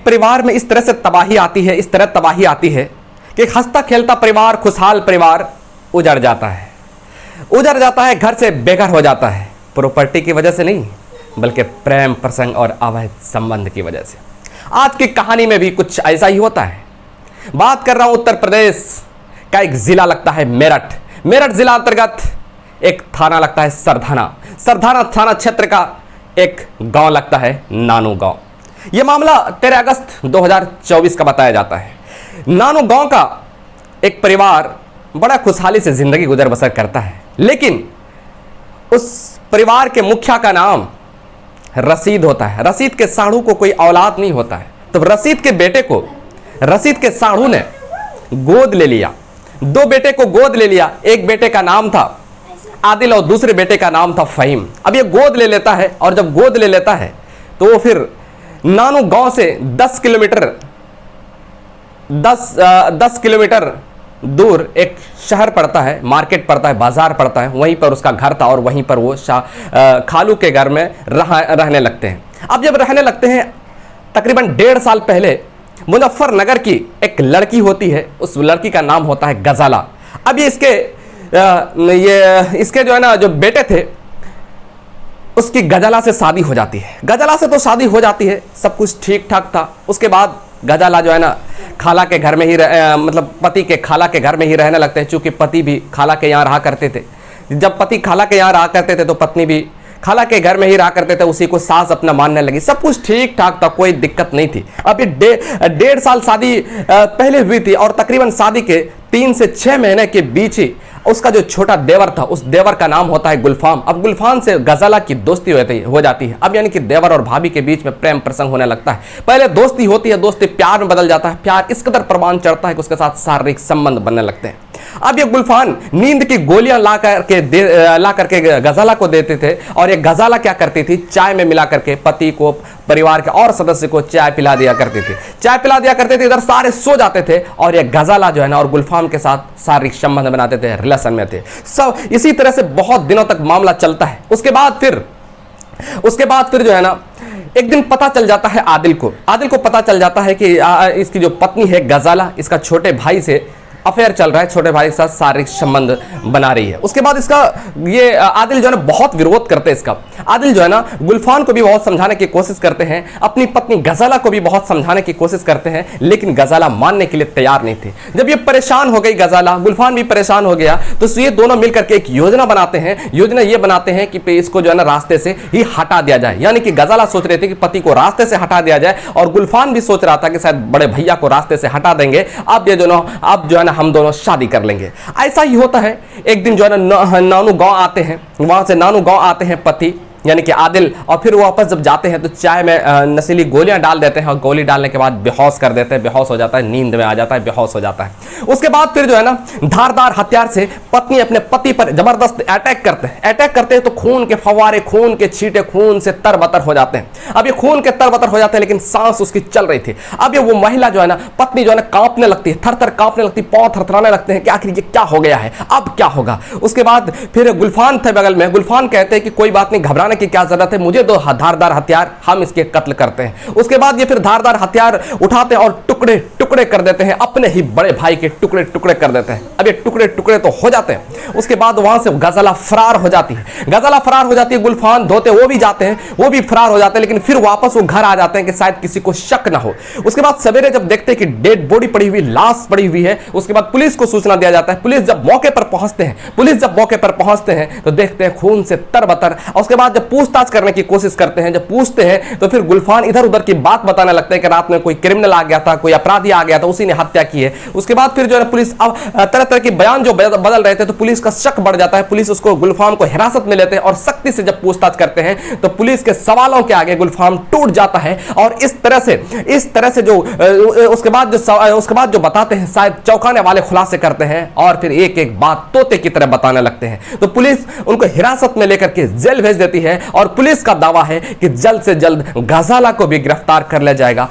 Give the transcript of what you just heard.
परिवार में इस तरह से तबाही आती है, इस तरह तबाही आती है कि हंसता खेलता परिवार, खुशहाल परिवार उजड़ जाता है, उजड़ जाता है, घर से बेघर हो जाता है। प्रॉपर्टी की वजह से नहीं, बल्कि प्रेम प्रसंग और अवैध संबंध की वजह से। आज की कहानी में भी कुछ ऐसा ही होता है। बात कर रहा हूं उत्तर प्रदेश का एक जिला लगता है मेरठ। मेरठ जिला अंतर्गत एक थाना लगता है सरधाना। सरधाना थाना क्षेत्र का एक गांव लगता है नानू गांव। यह मामला 13 अगस्त 2024 का बताया जाता है। नानू गांव का एक परिवार बड़ा खुशहाली से जिंदगी गुजर बसर करता है, लेकिन उस परिवार के मुखिया का नाम रशीद होता है। रशीद के साढ़ू को कोई औलाद नहीं होता है, तो रशीद के बेटे को रशीद के साढ़ू ने गोद ले लिया। 2 बेटे को गोद ले लिया। एक बेटे का नाम था आदिल और दूसरे बेटे का नाम था फहीम। अब ये गोद ले लेता है, और जब गोद ले लेता है तो वो फिर नानू गांव से 10 किलोमीटर दूर एक शहर पड़ता है, मार्केट पड़ता है, बाजार पड़ता है, वहीं पर उसका घर था और वहीं पर वो खालू के घर में रहने लगते हैं। अब जब रहने लगते हैं, तकरीबन 1.5 साल पहले मुजफ्फरनगर की एक लड़की होती है, उस लड़की का नाम होता है गजाला। अब ये इसके जो है ना, जो बेटे थे, उसकी गजाला से शादी हो जाती है। गजाला से तो शादी हो जाती है, सब कुछ ठीक ठाक था। उसके बाद गजाला जो है ना, खाला के घर में ही मतलब पति के खाला के घर में ही रहने लगते हैं, चूंकि पति भी खाला के यहाँ रहा करते थे। जब पति खाला के यहाँ रहा करते थे तो पत्नी भी खाला के घर में ही रहा करते थे, उसी को सास अपना मानने लगी। सब कुछ ठीक ठाक था, कोई दिक्कत नहीं थी। अभी 1.5 साल शादी पहले हुई थी, और तकरीबन शादी के 3 से 6 महीने के बीच ही उसका जो छोटा देवर था, उस देवर का नाम होता है गुलफाम। अब गुलफाम से गजाला की दोस्ती हो जाती है। अब यानी कि देवर और भाभी के बीच में प्रेम प्रसंग होने लगता है। पहले दोस्ती होती है, दोस्ती प्यार में बदल जाता है, प्यार इस कदर प्रमाण चढ़ता है कि उसके साथ शारीरिक संबंध बनने लगते हैं। अब ये गुलफाम नींद की गोलियां ला करके गजाला को देते थे, और ये गजाला क्या करती थी, चाय में मिला करके पति को, परिवार के और सदस्य को चाय पिला दिया करती थी। चाय पिला दिया करते थे, इधर सारे सो जाते थे, और ये गजाला जो है ना और गुलफाम के साथ शारीरिक संबंध बनाते थे, रिलेशन में थे। सब इसी तरह से बहुत दिनों तक मामला चलता है। उसके बाद फिर जो है ना, एक दिन पता चल जाता है आदिल को पता चल जाता है कि इसकी जो पत्नी है गजाला, इसका छोटे भाई से अफेयर चल रहा है, छोटे भाई के साथ शारीरिक संबंध बना रही है। उसके बाद इसका ये आदिल जो है ना बहुत विरोध करते हैं इसका। आदिल जो है ना गुलफाम को भी बहुत समझाने की कोशिश करते हैं, अपनी पत्नी गजाला को भी बहुत समझाने की कोशिश करते हैं, लेकिन गजाला मानने के लिए तैयार नहीं थी। जब ये परेशान हो गई गजाला, गुलफाम भी परेशान हो गया, तो ये दोनों मिलकर के एक योजना बनाते हैं। योजना ये बनाते हैं कि इसको जो है ना रास्ते से ही हटा दिया जाए। यानी कि गजाला सोच रहे थे कि पति को रास्ते से हटा दिया जाए, और गुलफाम भी सोच रहा था कि शायद बड़े भैया को रास्ते से हटा देंगे, अब जो है ना हम दोनों शादी कर लेंगे। ऐसा ही होता है। एक दिन जो है ना नानू गांव आते हैं, वहां से नानू गांव आते हैं पति यानी कि आदिल, और फिर वो वापस जब जाते हैं तो चाय में नशीली गोलियां डाल देते हैं, और गोली डालने के बाद बेहोश कर देते हैं, बेहोश हो जाता है, नींद में आ जाता है, बेहोश हो जाता है। उसके बाद फिर जो है ना धारदार हथियार से पत्नी अपने पति पर जबरदस्त अटैक करते हैं तो खून के फव्वारे, खून के छींटे खून से तरबतर हो जाते हैं। अब ये खून के तरबतर हो जाते हैं, लेकिन सांस उसकी चल रही थी। अब ये वो महिला जो है ना, पत्नी जो है ना कांपने लगती है, थर कांपने लगती है, पांव थरथराने लगते हैं कि आखिर ये क्या हो गया है, अब क्या होगा। उसके बाद फिर गुलफाम थे बगल में, गुलफाम कहते हैं कि कोई बात नहीं, घबराने की क्या जरूरत है, मुझे दो धारदार हथियार, हम इसके कत्ल करते हैं। उसके बाद ये फिर धारदार हथियार उठाते हैं और टुकड़े टुकड़े कर देते हैं, अपने ही बड़े भाई के टुकड़े टुकड़े कर देते हैं। अब ये टुकड़े टुकड़े तो हो जाते हैं। उसके बाद वहां से गजाला फरार हो जाती है, गुलफाम धोते वो भी जाते हैं, वो भी फरार हो जाते हैं, लेकिन फिर वापस वो घर आ जाते हैं कि शायद किसी को शक ना हो। उसके बाद सवेरे जब देखते हैं कि डेड बॉडी पड़ी हुई, लाश पड़ी हुई है, उसके बाद पुलिस को सूचना दिया जाता है। पुलिस जब मौके पर पहुंचते हैं तो देखते हैं खून से तरबतर। उसके बाद जब पूछताछ करने की कोशिश करते हैं, जब पूछते हैं तो फिर गुलफाम इधर उधर की बात बताने लगते हैं कि रात में कोई क्रिमिनल आ गया था, कोई अपराधी आ गया था, उसी ने हत्या की है। उसके बाद फिर जो है पुलिस अब तरह तरह के बयान जो बदल रहे थे, तो पुलिस का शक बढ़ जाता है। पुलिस उसको गुलफाम को हिरासत में लेते हैं और सख्ती से जब पूछताछ करते हैं तो पुलिस के सवालों के आगे गुलफाम टूट जाता है। और इस तरह से जो उसके बाद जो बताते हैं, शायद चौंकाने वाले खुलासे करते हैं और फिर एक एक बात तोते की तरह बताने लगते हैं। तो पुलिस उनको हिरासत में लेकर के जेल भेज देती है और पुलिस का दावा है कि जल्द से जल्द गजाला को भी गिरफ्तार कर लिया जाएगा।